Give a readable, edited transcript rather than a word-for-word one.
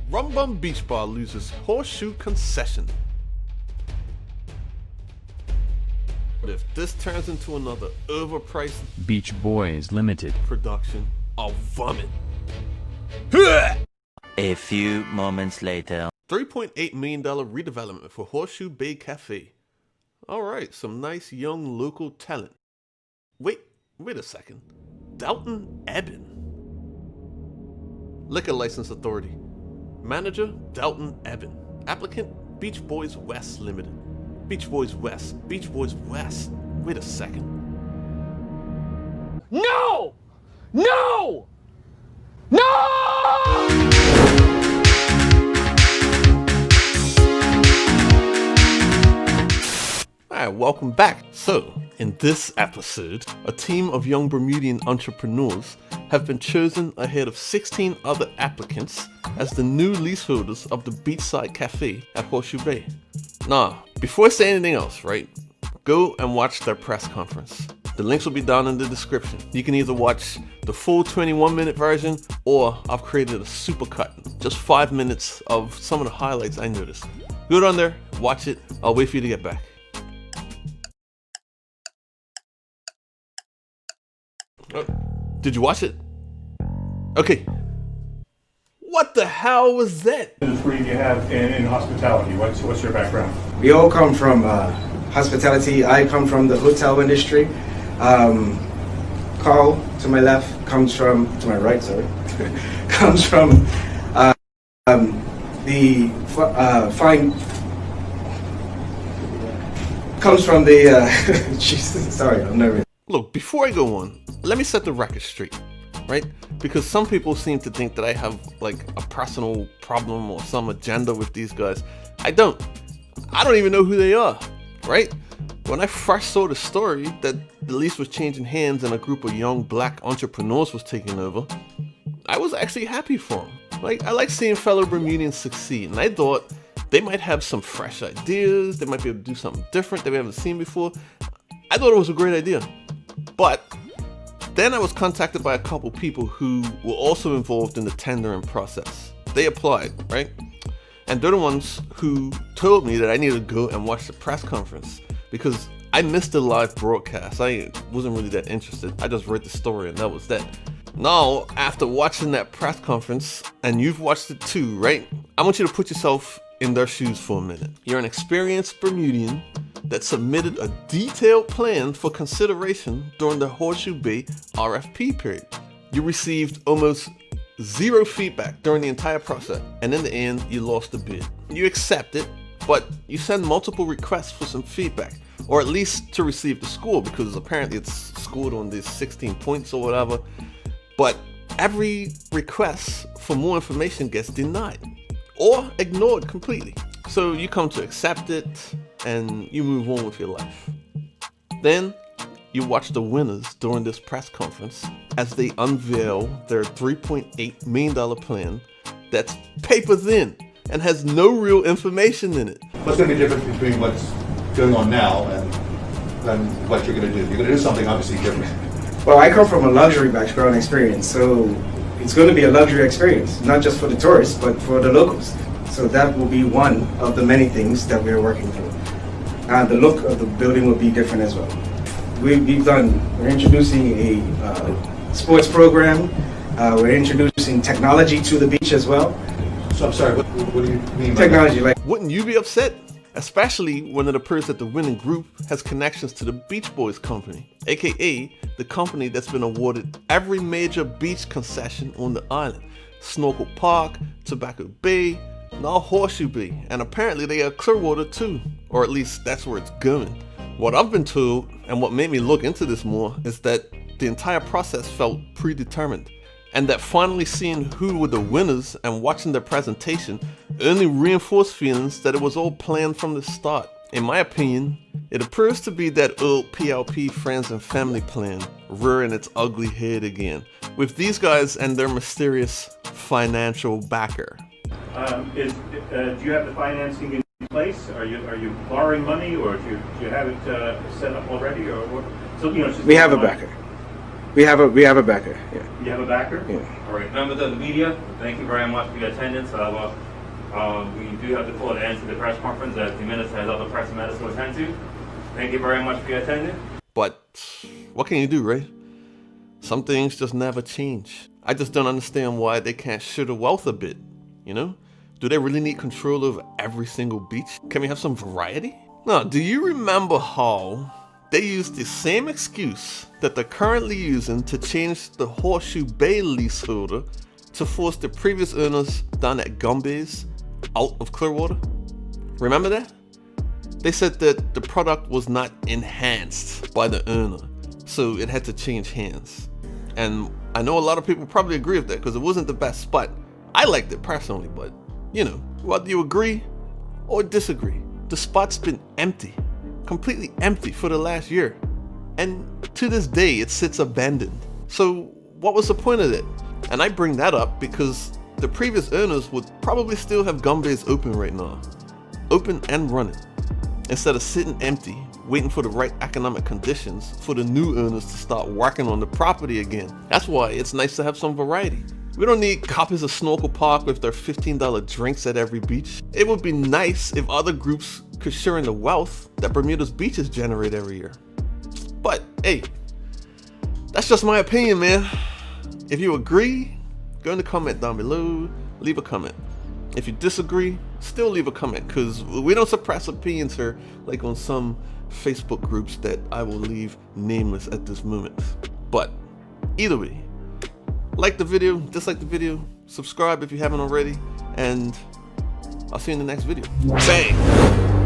Rum Bum Beach Bar loses Horseshoe concession. But if this turns into another overpriced Beach Boys Limited production, I'll vomit. A few moments later. $3.8 million redevelopment for Horseshoe Bay Cafe. Alright, some nice young local talent. Wait a second. Dalton Eben. Liquor License Authority. Manager, Dalton Eben. Applicant, Beach Boys West Limited. Beach Boys West. Beach Boys West. Wait a second. No! No! No! Alright, welcome back. So, in this episode, a team of young Bermudian entrepreneurs have been chosen ahead of 16 other applicants as the new leaseholders of the beachside cafe at Horseshoe Bay. Now, before I say anything else, right, go and watch their press conference. The links will be down in the description. You can either watch the full 21-minute version, or I've created a supercut, just 5 minutes of some of the highlights I noticed. Go down there, watch it, I'll wait for you to get back. Did you watch it? Okay. What the hell was that? What degree do you have in hospitality? What's your background? We all come from hospitality. I come from the hotel industry. Carl, to my left, comes from, to my right, sorry, comes from Jesus, sorry, I'm nervous. Look, before I go on, let me set the record straight, right? Because some people seem to think that I have like a personal problem or some agenda with these guys. I don't even know who they are, right? When I first saw the story that the lease was changing hands and a group of young black entrepreneurs was taking over, I was actually happy for them. Like, I like seeing fellow Bermudians succeed, and I thought they might have some fresh ideas, they might be able to do something different that we haven't seen before. I thought it was a great idea. But then I was contacted by a couple people who were also involved in the tendering process. They applied, right? And they're the ones who told me that I needed to go and watch the press conference because I missed the live broadcast. I wasn't really that interested. I just read the story and that was that. Now, after watching that press conference, and you've watched it too, right? I want you to put yourself in their shoes for a minute. You're an experienced Bermudian that submitted a detailed plan for consideration during the Horseshoe Bay RFP period. You received almost zero feedback during the entire process, and in the end, you lost the bid. You accepted, but you send multiple requests for some feedback, or at least to receive the score, because apparently it's scored on these 16 points or whatever, but every request for more information gets denied or ignored completely. So you come to accept it and you move on with your life. Then you watch the winners during this press conference as they unveil their $3.8 million plan that's paper thin and has no real information in it. What's going to be different between what's going on now and what you're going to do? You're going to do something obviously different. Well, I come from a luxury background experience, so it's going to be a luxury experience, not just for the tourists, but for the locals. So that will be one of the many things that we're working through. And the look of the building will be different as well. We're introducing a sports program. We're introducing technology to the beach as well. So I'm sorry, what do you mean by technology? that? Wouldn't you be upset? Especially when it appears that the winning group has connections to the Beach Boys company, aka the company that's been awarded every major beach concession on the island. Snorkel Park, Tobacco Bay, now Horseshoe Bay, and apparently they got Clearwater too, or at least that's where it's going. What I've been told, and what made me look into this more, is that the entire process felt predetermined, and that finally seeing who were the winners and watching their presentation only reinforced feelings that it was all planned from the start. In my opinion, it appears to be that old PLP friends and family plan rearing its ugly head again, with these guys and their mysterious financial backer. Do you have the financing in place? Are you borrowing money, or do you have it set up already, or what? So it's just We have a backer. We have a backer. Yeah. You have a backer? Yeah. All right, members of the media, thank you very much for your attendance. We do have to call to answer the press conference as the minister has other press matters to attend to. Thank you very much for your attendance. But what can you do, right? Some things just never change. I just don't understand why they can't share the wealth a bit, you know? Do they really need control over every single beach? Can we have some variety? Now, do you remember how they used the same excuse that they're currently using to change the Horseshoe Bay leaseholder to force the previous owners down at Gumbays out of Clearwater? Remember that? They said that the product was not enhanced by the owner, so it had to change hands. And I know a lot of people probably agree with that because it wasn't the best spot. I liked it personally, but you know, whether you agree or disagree, the spot's been empty, completely empty for the last year. And to this day, it sits abandoned. So what was the point of it? And I bring that up because the previous owners would probably still have Gumbays open right now, open and running, instead of sitting empty, waiting for the right economic conditions for the new owners to start working on the property again. That's why it's nice to have some variety. We don't need copies of Snorkel Park with their $15 drinks at every beach. It would be nice if other groups could share in the wealth that Bermuda's beaches generate every year. But hey, that's just my opinion, man. If you agree, go in the comment down below, leave a comment. If you disagree, still leave a comment, because we don't suppress opinions here like on some Facebook groups that I will leave nameless at this moment. But either way, like the video, dislike the video, subscribe if you haven't already, and I'll see you in the next video. Bang!